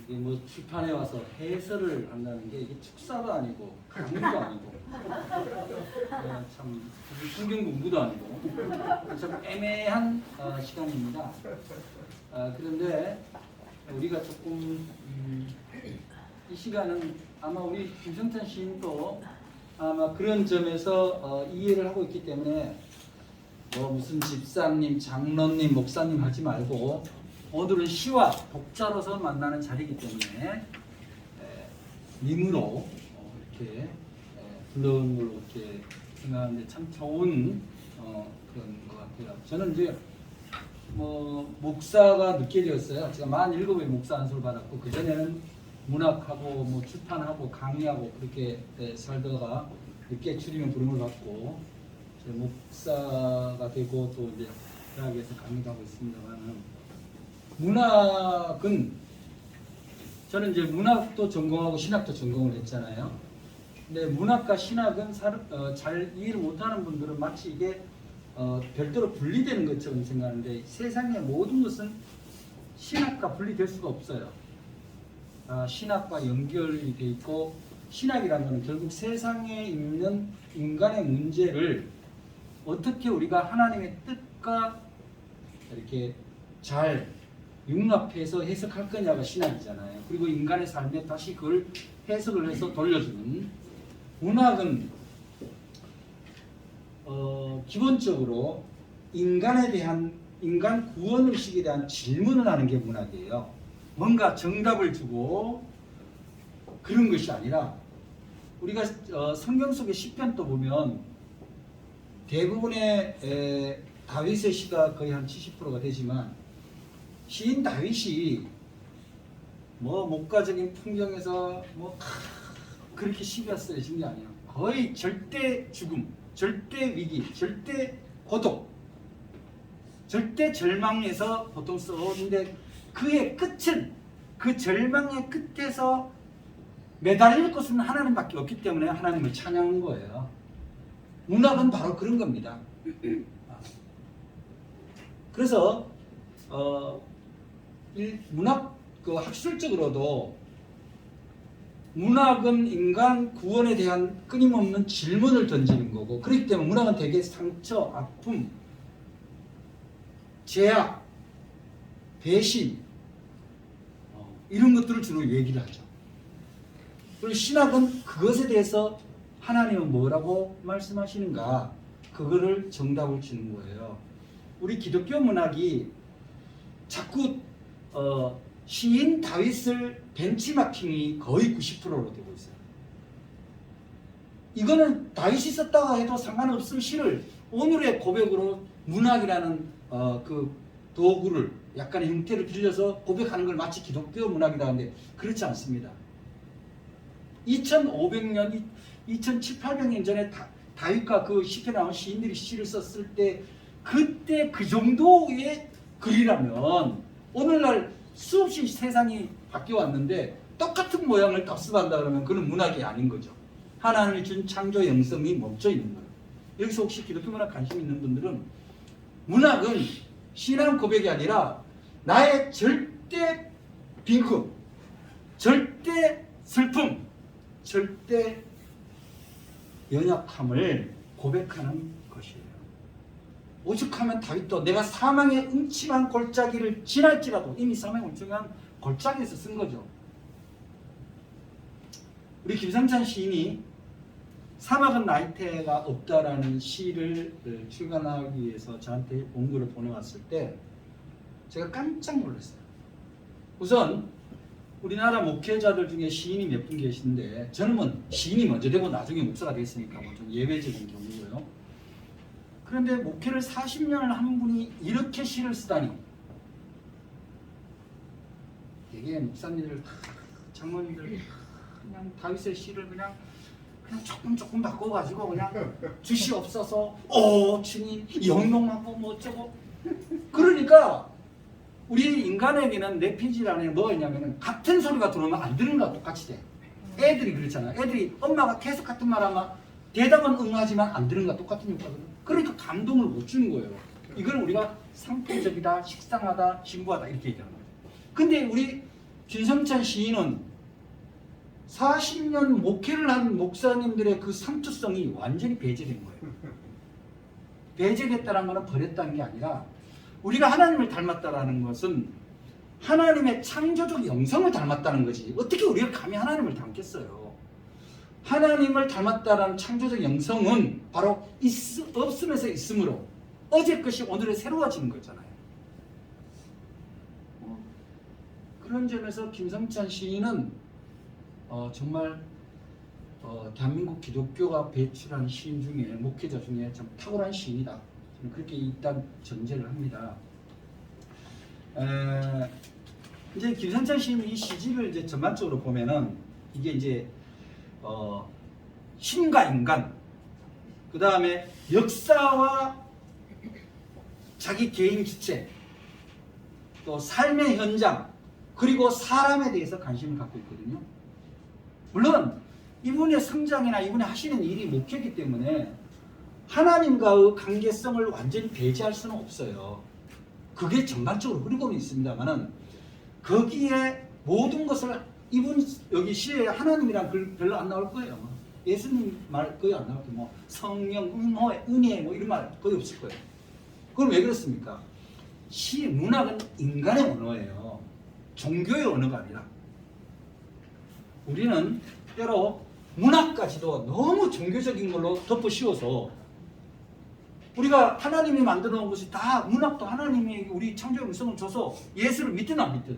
이게 뭐 출판에 와서 해설을 한다는 게 이게 축사도 아니고 강의도 아니고 참 성경 공부도 아니고 참 애매한 시간입니다. 그런데 우리가 조금 이 시간은 아마 우리 김성찬 시인도 아마 그런 점에서 이해를 하고 있기 때문에 뭐 무슨 집사님, 장로님, 목사님 하지 말고 오늘은 시와 독자로서 만나는 자리이기 때문에 님으로 이렇게 불러온 걸로 이렇게 생각하는데 참 좋은 그런 것 같아요. 저는 이제 뭐 목사가 늦게 되었어요. 제가 47에 목사 안수를 받았고 그 전에는 문학하고 뭐 출판하고 강의하고 그렇게 살다가 늦게 출임의 부름을 받고 목사가 되고 또 이제 대학에서 강의도 하고 있습니다만 문학은 저는 이제 문학도 전공하고 신학도 전공을 했잖아요. 근데 문학과 신학은 잘 이해를 못하는 분들은 마치 이게 별도로 분리되는 것처럼 생각하는데 세상의 모든 것은 신학과 분리될 수가 없어요. 신학과 연결이 돼 있고 신학이라는 것은 결국 세상에 있는 인간의 문제를 어떻게 우리가 하나님의 뜻과 이렇게 잘 융합해서 해석할 거냐가 신학이잖아요. 그리고 인간의 삶에 다시 그걸 해석을 해서 돌려주는 문학은 기본적으로 인간에 대한 인간 구원 의식에 대한 질문을 하는 게 문학이에요. 뭔가 정답을 주고 그런 것이 아니라 우리가 성경 속의 시편도 보면 대부분의 다윗의 시가 거의 한 70%가 되지만 시인 다윗이 뭐 목가적인 풍경에서 뭐 그렇게 시가 쓰여진 게 아니에요. 거의 절대 죽음, 절대 위기, 절대 고독, 절대 절망에서 보통 써오는데 그의 끝은 그 절망의 끝에서 매달릴 것은 하나님밖에 없기 때문에 하나님을 찬양한 거예요. 문학은 바로 그런 겁니다. 그래서 문학 학술적으로도 문학은 인간 구원에 대한 끊임없는 질문을 던지는 거고 그렇기 때문에 문학은 대개 상처, 아픔, 죄악, 배신 이런 것들을 주로 얘기를 하죠. 그리고 신학은 그것에 대해서 하나님은 뭐라고 말씀하시는가 그거를 정답을 주는 거예요. 우리 기독교 문학이 자꾸 시인 다윗을 벤치마킹이 거의 90%로 되고 있어요. 이거는 다윗이 썼다고 해도 상관없을 시를 오늘의 고백으로 문학이라는 그 도구를 약간의 형태를 빌려서 고백하는 걸 마치 기독교 문학이라 하는데 그렇지 않습니다. 2500년, 2700년 전에 다윗과 그 시편에 나온 시인들이 시를 썼을 때 그때 그 정도의 글이라면 오늘날 수없이 세상이 바뀌어 왔는데 똑같은 모양을 답습한다 그러면 그건 문학이 아닌 거죠. 하나님이 준 창조 영성이 멈춰 있는 거예요. 여기서 혹시 기독교 문학 관심 있는 분들은 문학은 신앙 고백이 아니라 나의 절대 빈금, 절대 슬픔, 절대 연약함을 고백하는 것이에요. 오죽하면 다윗도 내가 사망의 음침한 골짜기를 지날지라도 이미 사망의 음침한 골짜기에서 쓴 거죠. 우리 김성찬 시인이 사막은 나이테가 없다라는 시를 출간하기 위해서 저한테 원고를 보내왔을 때 제가 깜짝 놀랐어요. 우선 우리나라 목회자들 중에 시인이 몇 분 계신데 저는 뭐 시인이 먼저 되고 나중에 목사가 됐으니까 뭐 좀 예외적인 경우고요. 그런데 목회를 40년을 한 분이 이렇게 시를 쓰다니 되게 목사님들 장로님들 그냥 다윗의 시를 그냥 조금 바꿔가지고 그냥 주시 없어서 주님 영롱하고 뭐 어쩌고 그러니까 우리 인간에게는 뇌피질 안에 뭐가 있냐면 같은 소리가 들어오면 안 들은 거랑 똑같이 돼. 애들이 그렇잖아요. 애들이 엄마가 계속 같은 말 하면 대답은 응하지만 안 들은 거랑 똑같은 효과거든요. 그러니까 감동을 못 주는 거예요. 이걸 우리가 상품적이다, 식상하다, 진부하다 이렇게 얘기하는 거예요. 근데 우리 김성찬 시인은 40년 목회를 한 목사님들의 그 상투성이 완전히 배제된 거예요. 배제됐다는 것은 버렸다는 게 아니라 우리가 하나님을 닮았다는 것은 하나님의 창조적 영성을 닮았다는 거지. 어떻게 우리가 감히 하나님을 닮겠어요? 하나님을 닮았다는 창조적 영성은 바로 없음에서 있음으로 어제 것이 오늘에 새로워지는 거잖아요. 그런 점에서 김성찬 시인은 정말 대한민국 기독교가 배출한 시인 중에 목회자 중에 참 탁월한 시인이다. 저는 그렇게 일단 전제를 합니다. 이제 김성찬 시인 이 시집을 이제 전반적으로 보면은 이게 이제 신과 인간, 그 다음에 역사와 자기 개인 주체, 또 삶의 현장, 그리고 사람에 대해서 관심을 갖고 있거든요. 물론 이분의 성장이나 이분이 하시는 일이 목회이기 때문에 하나님과의 관계성을 완전히 배제할 수는 없어요. 그게 전반적으로 흐르고는 있습니다만은 거기에 모든 것을 이분 여기 시에 하나님이란 글 별로 안 나올 거예요. 예수님 말 거의 안 나올 거예요. 뭐 성령, 은혜 뭐 이런 말 거의 없을 거예요. 그럼 왜 그렇습니까? 시 문학은 인간의 언어예요. 종교의 언어가 아니라. 우리는 때로 문학까지도 너무 종교적인 걸로 덮어 씌워서 우리가 하나님이 만들어 놓은 것이 다 문학도 하나님이 우리 창조 영성을 줘서 예수를 믿든 안 믿든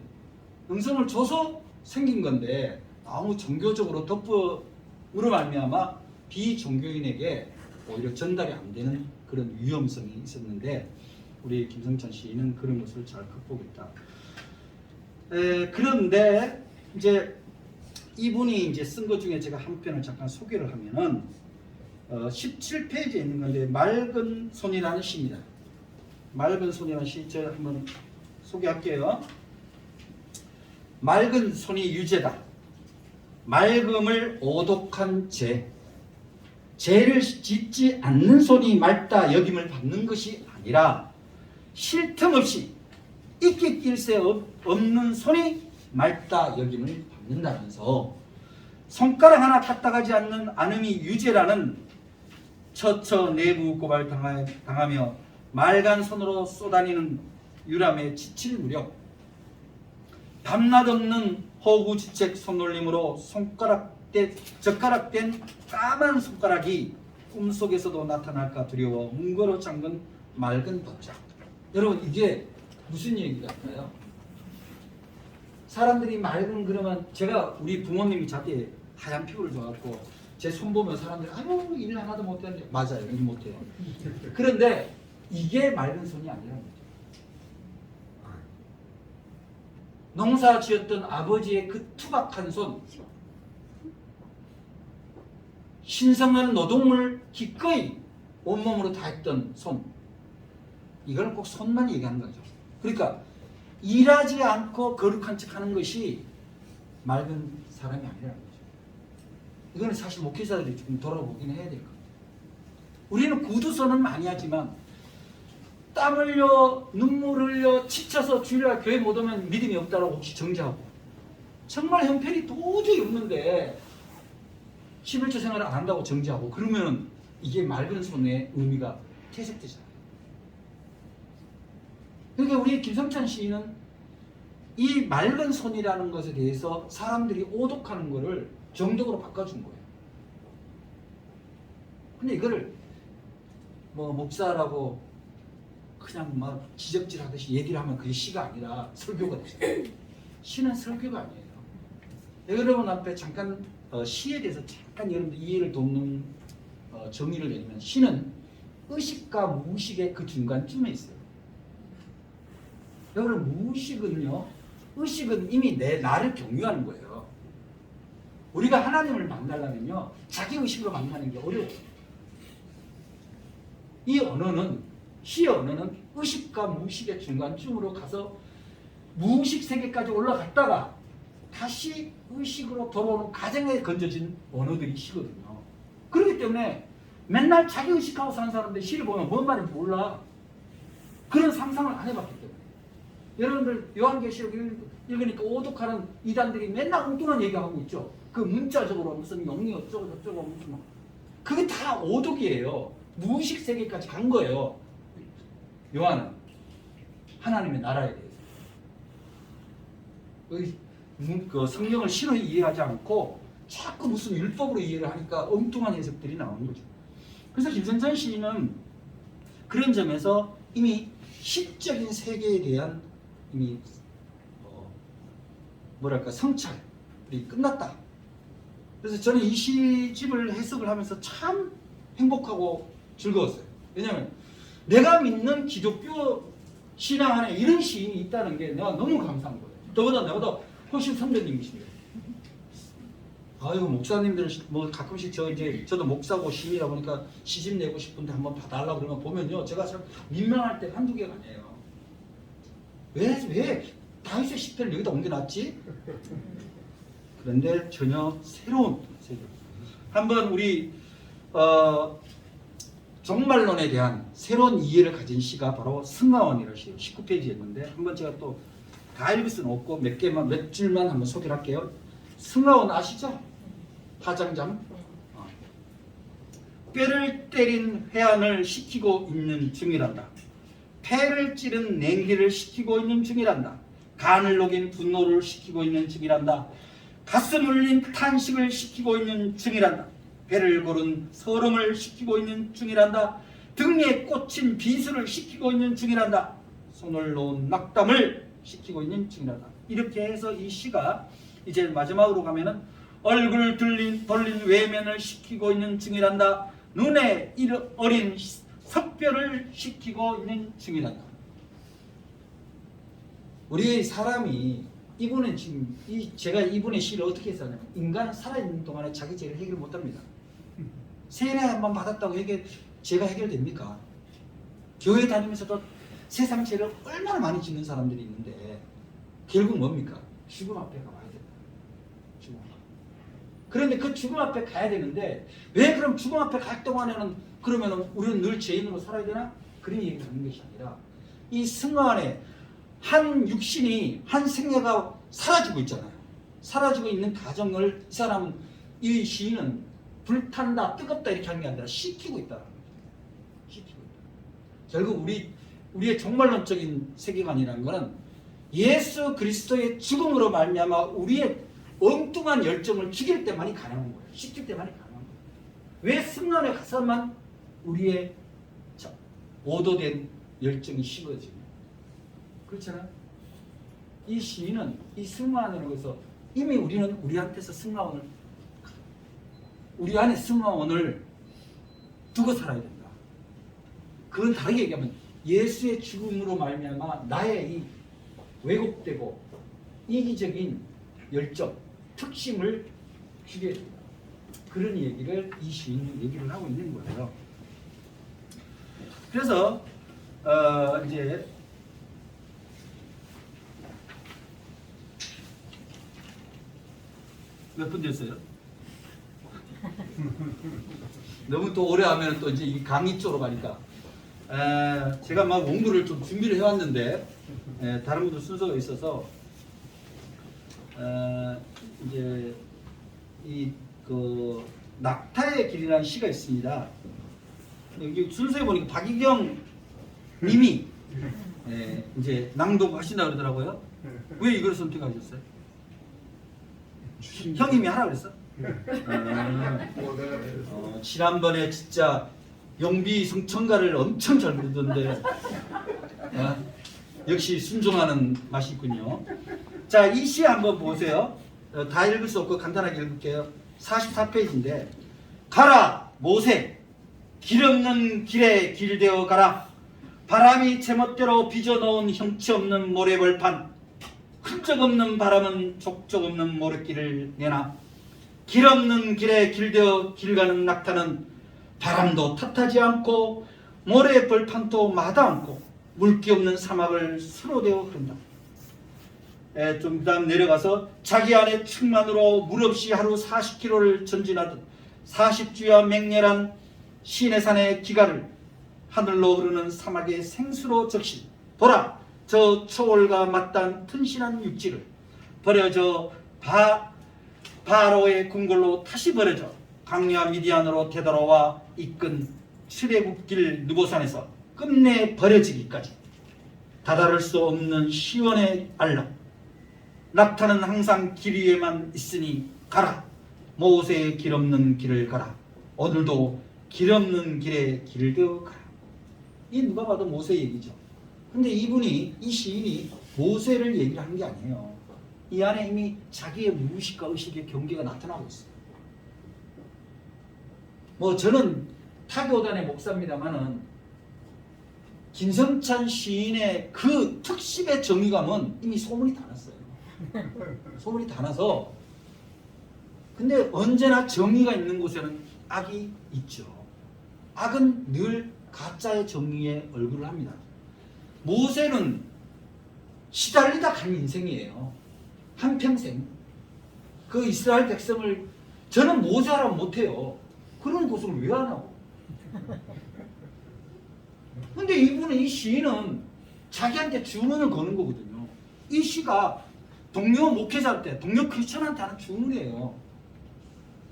영성을 줘서 생긴 건데 너무 종교적으로 덮어으로 말미암아 비종교인에게 오히려 전달이 안 되는 그런 위험성이 있었는데 우리 김성찬 시인은 그런 것을 잘 극복했다. 그런데 이제 이분이 이제 쓴 것 중에 제가 한 편을 잠깐 소개를 하면은 17페이지에 있는 건데 맑은 손이라는 시입니다. 맑은 손이라는 시 제가 한번 소개할게요. 맑은 손이 유죄다. 맑음을 오독한 죄. 죄를 짓지 않는 손이 맑다 여김을 받는 것이 아니라 쉴 틈 없이 있게 낄새 없는 손이 맑다 여김을 받는다면서 손가락 하나 까딱하지 않는 안음이 유죄라는 처처 내부 고발 당하며 맑은 손으로 쏘다니는 유람에 지칠 무렵 밤낮 없는 허구지책 손놀림으로 젓가락된 까만 손가락이 꿈속에서도 나타날까 두려워 문거로 잠근 맑은 덕자. 여러분 이게 무슨 얘기 같아요? 사람들이 맑은 그러면 제가 우리 부모님이 저한테 하얀 피부를 줘갖고 제 손 보면 사람들이 아유 일 하나도 못하는데 맞아요 일 못해요. 그런데 이게 맑은 손이 아니라는 거죠. 농사 지었던 아버지의 그 투박한 손, 신성한 노동을 기꺼이 온몸으로 다했던 손, 이걸 꼭 손만 얘기하는 거죠. 그러니까 일하지 않고 거룩한 척하는 것이 맑은 사람이 아니라는 거죠. 이거는 사실 목회자들이 조금 돌아보긴 해야 될 겁니다. 우리는 구두선은 많이 하지만 땀 흘려 눈물 흘려 지쳐서 주일날 교회 못 오면 믿음이 없다라고 혹시 정죄하고 정말 형편이 도저히 없는데 11조 생활을 안 한다고 정죄하고 그러면 이게 맑은 손의 의미가 퇴색되잖아요. 그러니까 우리 김성찬 시인은 이 맑은 손이라는 것에 대해서 사람들이 오독하는 것을 정덕으로 바꿔준 거예요. 근데 이거를 뭐 목사라고 그냥 막 지적질하듯이 얘기를 하면 그게 시가 아니라 설교가 되죠. 시는 설교가 아니에요. 여러분 앞에 잠깐 시에 대해서 잠깐 여러분들 이해를 돕는 정의를 내리면 시는 의식과 무의식의 그 중간쯤에 있어요. 여러분 무의식은요, 의식은 이미 나를 경유하는 거예요. 우리가 하나님을 만나려면요 자기 의식으로 만나는 게 어려워요. 이 언어는 시의 언어는 의식과 무의식의 중간쯤으로 가서 무의식 세계까지 올라갔다가 다시 의식으로 돌아오는 과정에 건져진 언어들이 시거든요. 그렇기 때문에 맨날 자기 의식하고 사는 사람들 시를 보면 뭔 말인지 몰라. 그런 상상을 안 해봤기 때문에. 여러분들 요한계시록 읽으니까 오독하는 이단들이 맨날 엉뚱한 얘기하고 있죠. 그 문자적으로 무슨 영리 어쩌고 저쩌고 무슨 그게 다 오독이에요. 무의식 세계까지 간 거예요. 요한은 하나님의 나라에 대해서 그 성경을 신을 이해하지 않고 자꾸 무슨 율법으로 이해를 하니까 엉뚱한 해석들이 나오는 거죠. 그래서 김선찬 시인은 그런 점에서 이미 시적인 세계에 대한 이미 뭐랄까 성찰이 끝났다. 그래서 저는 이 시집을 해석을 하면서 참 행복하고 즐거웠어요. 왜냐하면 내가 믿는 기독교 신앙 안에 이런 시인이 있다는 게 내가 너무 감사한 거예요. 더보다 나보다 훨씬 선배님이십니다. 아유 목사님들 뭐 가끔씩 저도 목사고 시인이라 보니까 시집 내고 싶은데 한번 봐달라고 그러면 보면요 제가 참 민망할 때 한두 개가 아니에요. 왜 다윗의 시편을 여기다 옮겨놨지? 그런데 전혀 새로운 세계. 한번 우리 종말론에 대한 새로운 이해를 가진 시가 바로 승하원이라는 시예요. 19페이지였는데 한번 제가 또 다 읽을 수는 없고 몇 줄만 한번 소개를 할게요. 승하원 아시죠? 파장장. 뼈를 때린 회한을 시키고 있는 중이란다. 폐를 찌른 냉기를 시키고 있는 중이란다. 간을 녹인 분노를 시키고 있는 중이란다. 가슴 울린 탄식을 시키고 있는 중이란다. 배를 고른 서름을 시키고 있는 중이란다. 등에 꽂힌 비수를 시키고 있는 중이란다. 손을 놓은 낙담을 시키고 있는 중이란다. 이렇게 해서 이 시가 이제 마지막으로 가면은 얼굴 벌린 외면을 시키고 있는 중이란다. 눈에 어린 석별을 시키고 있는 중이란다. 우리 사람이 이분은 지금 제가 이분의 시를 어떻게 했냐면 인간은 살아있는 동안에 자기 죄를 해결 못합니다. 세례 한번 받았다고 죄가 해결됩니까? 교회 다니면서도 세상 죄를 얼마나 많이 짓는 사람들이 있는데 결국 뭡니까? 죽음 앞에 가봐야 된다. 죽음 앞에. 그런데 그 죽음 앞에 가야 되는데 왜 그럼 죽음 앞에 갈 동안에는 그러면 우리는 늘 죄인으로 살아야 되나? 그런 얘기를 하는 것이 아니라 이 승화 안에 한 육신이 한 생애가 사라지고 있잖아요. 사라지고 있는 가정을 이 시인은 불탄다, 뜨겁다 이렇게 하는 게 아니라 식히고 있다는 거죠. 식히고 있다. 결국 우리의 종말론적인 세계관이라는 것은 예수 그리스도의 죽음으로 말미암아 우리의 엉뚱한 열정을 죽일 때만이 가능한 거예요. 식힐 때만이 가능한 거예요. 왜 승관에 가서만 우리의 오도된 열정이 식어지냐? 그렇잖아요. 이 시인은 이 승화원으로 해서 이미 우리는 우리한테서 승화원을 우리 안에 승화원을 두고 살아야 된다. 그건 다르게 얘기하면 예수의 죽음으로 말미암아 나의 이 왜곡되고 이기적인 열정, 특심을 죽여야 된다. 그런 얘기를 이 시인은 얘기를 하고 있는 거예요. 그래서 이제 몇 분 됐어요? 너무 또 오래 하면 또 이제 이 강의 쪽으로 가니까 제가 막 원고를 좀 준비를 해왔는데 다른 분들 순서가 있어서 이제 이 그 낙타의 길이라는 시가 있습니다. 여기 순서에 보니까 박희경 님이 이제 낭독하신다 그러더라고요. 왜 이걸 선택하셨어요? 형님이 하라 그랬어? 지난번에 진짜 용비 성천가를 엄청 잘 부르던데 역시 순종하는 맛이 있군요. 자, 이 시 한번 보세요. 다 읽을 수 없고 간단하게 읽을게요. 44페이지인데 가라 모세 길 없는 길에 길되어 가라 바람이 제멋대로 빚어놓은 형치 없는 모래벌판 흔적 없는 바람은 족적 없는 모래길을 내나 길 없는 길에 길되어 길 가는 낙타는 바람도 탓하지 않고 모래벌판도 마다 않고 물기 없는 사막을 수로되어 흐른다. 좀 그다음 내려가서 자기 안에 측만으로 물 없이 하루 40km를 전진하듯 40주야 맹렬한 시내산의 기가를 하늘로 흐르는 사막의 생수로 적신 보라 저 초월과 맞닿은 튼실한 육지를 버려져 바로의 궁궐로 다시 버려져 강요한 미디안으로 되돌아와 이끈 출애굽길 느보산에서 끝내 버려지기까지 다다를 수 없는 시원의 알람. 낙타는 항상 길 위에만 있으니 가라. 모세의 길 없는 길을 가라. 오늘도 길 없는 길에 길을 되어 가라. 이 누가 봐도 모세 얘기죠. 근데 이 시인이 모세를 얘기를 하는 게 아니에요. 이 안에 이미 자기의 무의식과 의식의 경계가 나타나고 있어요. 뭐 저는 타교단의 목사입니다만은 김성찬 시인의 그 특집의 정의감은 이미 소문이 다 났어요. 소문이 다 나서. 근데 언제나 정의가 있는 곳에는 악이 있죠. 악은 늘 가짜의 정의의 얼굴을 합니다. 모세는 시달리다 간 인생이에요. 한평생. 그 이스라엘 백성을 저는 모세하라면 못해요. 그런 고생을 왜 안 하고. 근데 이 시인은 자기한테 주문을 거는 거거든요. 이 시가 동료 목회자 때, 동료 크리스천한테 하는 주문이에요.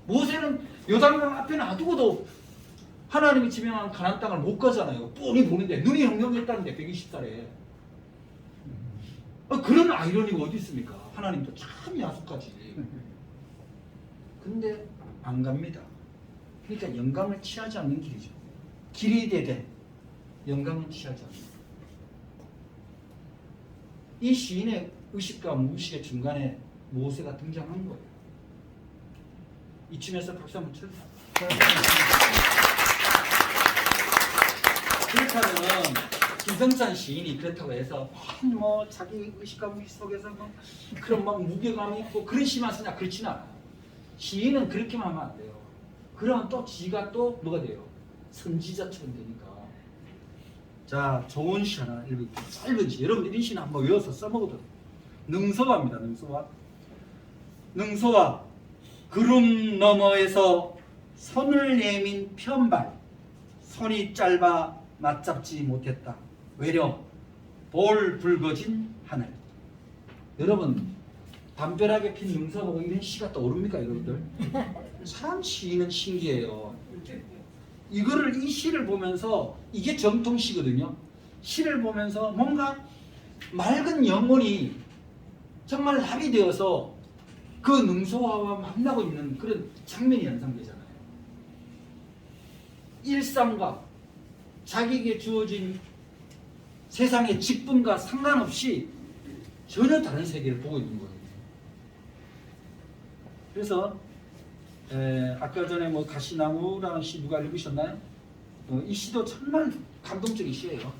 모세는 요단강 앞에 놔두고도 하나님이 지명한 가나안 땅을 못 가잖아요. 뻔히 보는데 눈이 형통했다는데 120살에. 그런 아이러니가 어디 있습니까? 하나님도 참 야속하지. 근데 안 갑니다. 그러니까 영감을 취하지 않는 길이죠. 길이 되되 영감을 취하지 않는. 이 시인의 의식과 무의식의 중간에 모세가 등장한 거예요. 이쯤에서 박수 한번 쳐주세요. 그렇다면 김성찬 시인이 그렇다고 해서 뭐 자기 의식과 무의식 속에서 뭐 그런 막 무게감이 있고 그런 시만 쓰냐, 그렇지는 않아요. 시인은 그렇게만 하면 안 돼요. 그러면 또 지가 또 뭐가 돼요? 선지자처럼 되니까. 자, 좋은 시 하나 읽을게요. 짧은 시. 여러분 이 시는 한번 외워서 써먹어도 돼요. 능소화입니다. 능소화. 구름 너머에서 손을 내민 편발. 손이 짧아 맞잡지 못했다. 외려 볼 붉어진 하늘. 여러분 담벼락에 핀 능서 보고 이런 시가 떠오릅니까 여러분들? 참 시인은 신기해요. 이 시를 보면서 이게 정통시거든요. 시를 보면서 뭔가 맑은 영혼이 정말 합이 되어서 그 능소화와 만나고 있는 그런 장면이 연상되잖아요. 일상과 자기에게 주어진 세상의 직분과 상관없이 전혀 다른 세계를 보고 있는 거예요. 그래서 아까 전에 뭐 가시나무라는 시 누가 읽으셨나요? 이 시도 정말 감동적인 시예요.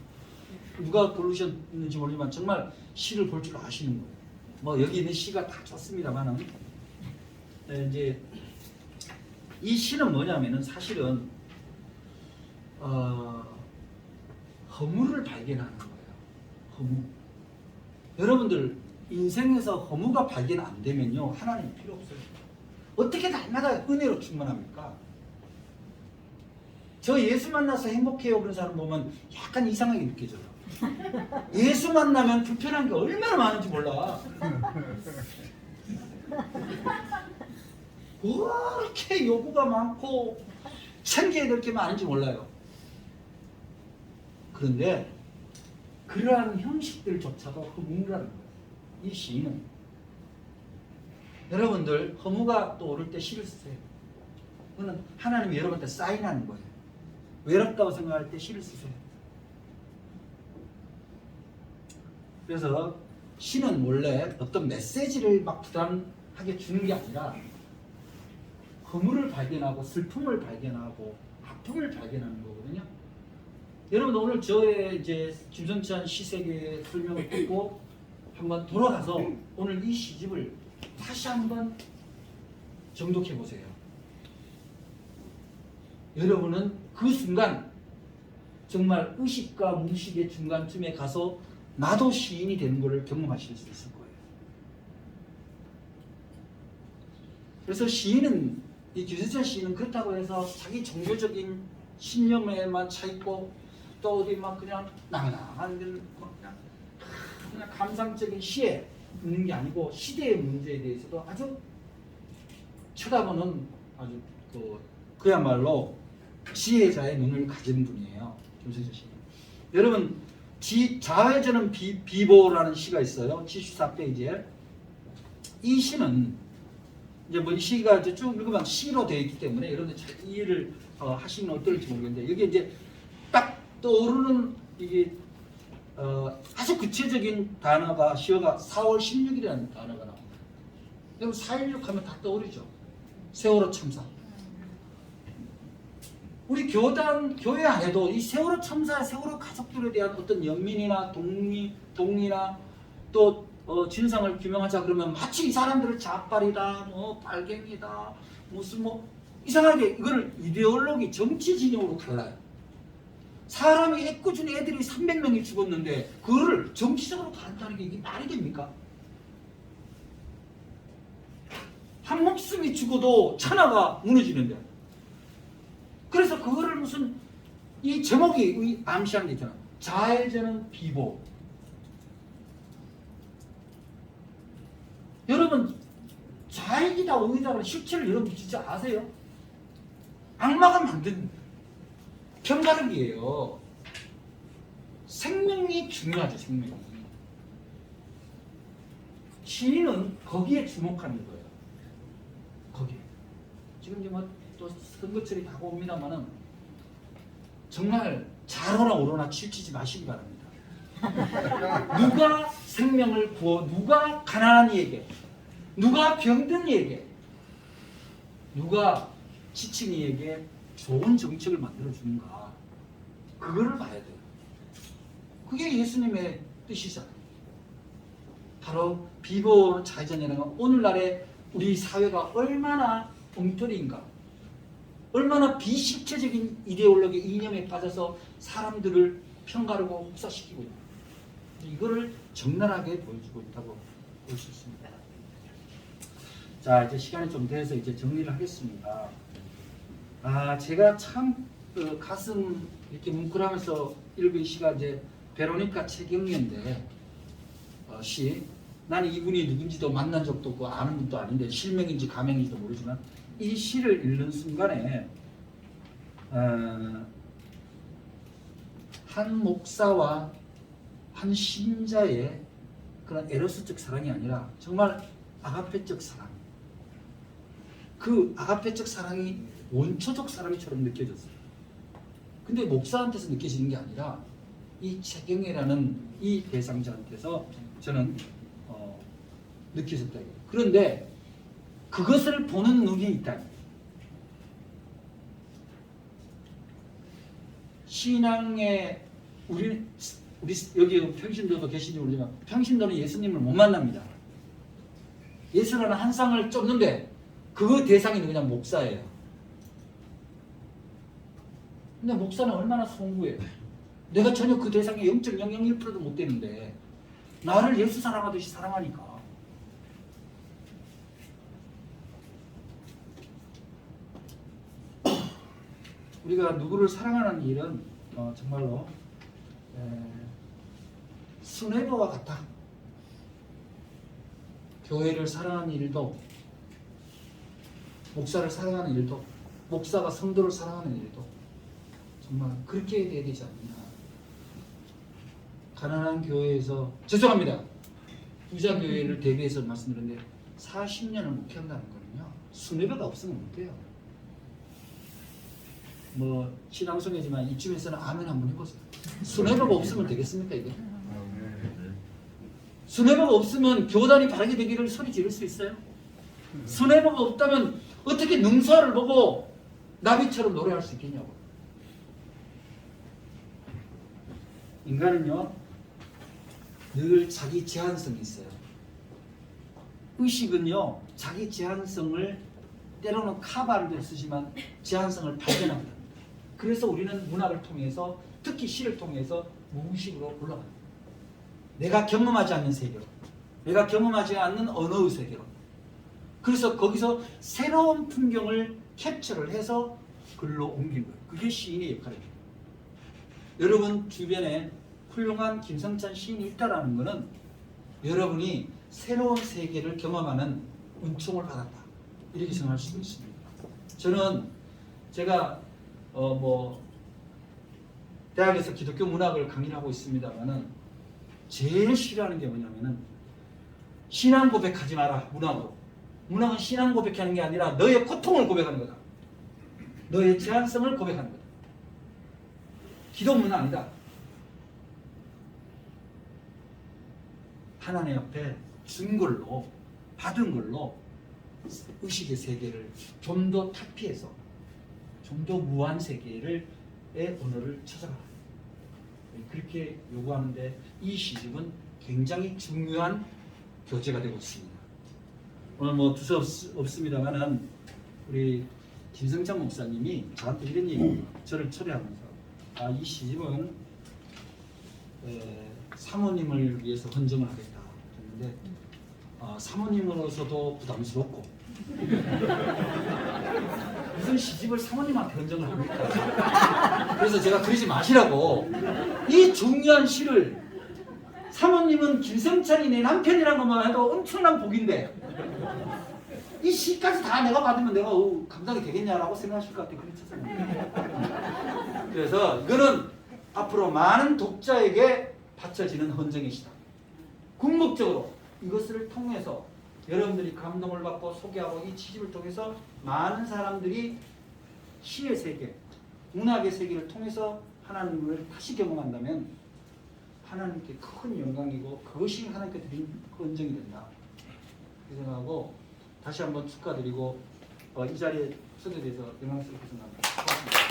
누가 고르셨는지 모르지만 정말 시를 볼 줄 아시는 거예요. 뭐 여기 있는 시가 다 좋습니다만은 이제 이 시는 뭐냐면은 사실은 허물을 발견하는 거예요. 허무. 여러분들 인생에서 허무가 발견 안 되면요 하나님 필요 없어요. 어떻게 날마다 은혜로 충만합니까? 저 예수 만나서 행복해요 그런 사람 보면 약간 이상하게 느껴져요. 예수 만나면 불편한 게 얼마나 많은지 몰라. 왜 이렇게 요구가 많고 챙겨야 될 게 많은지 몰라요. 그런데 그러한 형식들조차도 허무라는 거예요. 이 시인은 여러분들 허무가 또 오를 때 시를 쓰세요. 그거는 하나님이 여러분한테 사인하는 거예요. 외롭다고 생각할 때 시를 쓰세요. 그래서 시는 원래 어떤 메시지를 막 부담하게 주는 게 아니라 허물을 발견하고 슬픔을 발견하고 아픔을 발견하는 거거든요. 여러분 오늘 저의 이제 김성찬 시세계의 설명을 듣고 한번 돌아가서 오늘 이 시집을 다시 한번 정독해 보세요. 여러분은 그 순간 정말 의식과 무의식의 중간쯤에 가서 나도 시인이 되는 것을 경험하실 수 있을 거예요. 그래서 시인은 이 김성찬 시인은 그렇다고 해서 자기 종교적인 신념에만 차 있고 또 어디 막 그냥 낭낭한 그냥 감상적인 시에 있는 게 아니고 시대의 문제에 대해서도 아주 쳐다보는 아주 그야말로 지혜자의 눈을 가진 분이에요. 김성철 씨. 여러분 자해저는 비보라는 시가 있어요. 74페이지에. 이 시는 이제 뭐 이 시가 이제 쭉 읽으면 시로 되어 있기 때문에 여러분들 잘 이해를 하시면 어떨지 모르겠는데 여기 이제 딱 떠오르는 이게 아주 구체적인 단어가 시어가 4월 16일이라는 단어가 나옵니다. 여러분 4.16 하면 다 떠오르죠. 세월호 참사. 우리 교회 안에도 이 세월호 참사, 세월호 가족들에 대한 어떤 연민이나 동의나 또 진상을 규명하자 그러면 마치 이 사람들을 자빨이다, 뭐 빨갱이다, 무슨 뭐 이상하게 이거를 이데올로기, 정치 진영으로 갈라요. 사람이 애꿎은 애들이 300명이 죽었는데 그거를 정치적으로 가른다는 게 이게 말이 됩니까? 한 목숨이 죽어도 천하가 무너지는데. 그래서 그거를 무슨 이 제목이 암시한 게 있잖아. 자해저는 비보. 여러분 자익이다 오이다라는 실체를 여러분 진짜 아세요? 악마가 만든 편가르기예요. 생명이 중요하죠. 생명이. 시인은 거기에 주목하는 거예요. 거기에. 지금 이제 또 선거철이 다가옵니다만은 정말 잘오나 오로나 치우치지 마시기 바랍니다. 누가 생명을 구워, 누가 가난한 이에게, 누가 병든 이에게, 누가 지친 이에게 좋은 정책을 만들어주는가, 그거를 봐야 돼요. 그게 예수님의 뜻이잖아요. 바로 비보 자해전이라는 건 오늘날의 우리 사회가 얼마나 엉터리인가, 얼마나 비실체적인 이데올로기 이념에 빠져서 사람들을 편가르고 혹사시키고 이거를 적나라하게 보여주고 있다고 볼 수 있습니다. 자, 이제 시간이 좀 돼서 이제 정리를 하겠습니다. 제가 참 가슴 이렇게 뭉클하면서 읽은 시가 이제 베로니카 최경련인데 시. 나는 이분이 누군지도 만난 적도 없고 아는 분도 아닌데 실명인지 가명인지도 모르지만 이 시를 읽는 순간에 한 목사와 한 신자의 그런 에로스적 사랑이 아니라 정말 아가페적 사랑, 그 아가페적 사랑이 원초적 사랑처럼 느껴졌어요. 근데 목사한테서 느껴지는 게 아니라 이 최경애라는 이 대상자한테서 저는 느껴졌다. 그런데 그것을 보는 눈이 있다. 신앙에 우리 여기 평신도도 계신지 모르지만 평신도는 예수님을 못 만납니다. 예수라는 한 쌍을 쫓는데 그 대상이 누구냐? 목사예요. 근데 목사는 얼마나 송구해요. 내가 전혀 그 대상에 0.001%도 못 되는데 나를 예수 사랑하듯이 사랑하니까. 우리가 누구를 사랑하는 일은 정말로 수뇌부와 같다. 교회를 사랑하는 일도, 목사를 사랑하는 일도, 목사가 성도를 사랑하는 일도 정말 그렇게 해야 되지 않나. 가난한 교회에서, 죄송합니다, 부자 교회를 대비해서 말씀드렸는데 40년을 목회한다는 거는요, 수뇌부가 없으면 못해요. 뭐 신앙송이지만 이쯤에서는 아멘 한번 해보세요. 수뇌부가 없으면 되겠습니까 이게? 수뇌부가 없으면 교단이 바르게 되기를 소리 지를 수 있어요? 수뇌부가 없다면 어떻게 능수화를 보고 나비처럼 노래할 수 있겠냐고. 인간은요 늘 자기 제한성이 있어요. 의식은요 자기 제한성을 때로는 카바르도 쓰지만 제한성을 발견합니다. 그래서 우리는 문학을 통해서, 특히 시를 통해서 무의식으로 올라갑니다. 내가 경험하지 않는 세계로, 내가 경험하지 않는 언어의 세계로. 그래서 거기서 새로운 풍경을 캡처를 해서 글로 옮긴 거예요. 그게 시인의 역할입니다. 여러분 주변에 훌륭한 김성찬 시인이 있다라는 것은 여러분이 새로운 세계를 경험하는 은총을 받았다. 이렇게 생각할 수도 있습니다. 저는 제가 대학에서 기독교 문학을 강의를 하고 있습니다만은 제일 싫어하는 게 뭐냐면은 신앙 고백하지 마라. 문학으로. 문학은 신앙 고백하는 게 아니라 너의 고통을 고백하는 거다. 너의 제한성을 고백하는 거다. 기도문은 아니다. 하나님 앞에 준 걸로, 받은 걸로 의식의 세계를 좀 더 탁피해서 좀 더 무한 세계의 언어를 찾아가라. 그렇게 요구하는데 이 시집은 굉장히 중요한 교재가 되고 있습니다. 오늘 두서 없습니다만은 우리 김성찬 목사님이 저한테 이런 얘기, 저를 초대하면서 이 시집은 사모님을 위해서 헌정을 하겠다 했는데 사모님으로서도 부담스럽고 무슨 시집을 사모님한테 헌정을 합니까? 그래서 제가 그러지 마시라고 이 중요한 시를 사모님은 김성찬이 내 남편이란 것만 해도 엄청난 복인데 이 시까지 다 내가 받으면 내가 감당이 되겠냐라고 생각하실 것 같아요. 그래서 이거는 앞으로 많은 독자에게 바쳐지는 헌정의 시다. 궁극적으로 이것을 통해서 여러분들이 감동을 받고 소개하고 이 시집을 통해서 많은 사람들이 시의 세계, 문학의 세계를 통해서 하나님을 다시 경험한다면 하나님께 큰 영광이고 그것이 하나님께 드린 헌정이 된다. 그 생각하고 다시 한번 축하드리고 이 자리에 초대돼서 영광스럽게 생각합니다. 고맙습니다.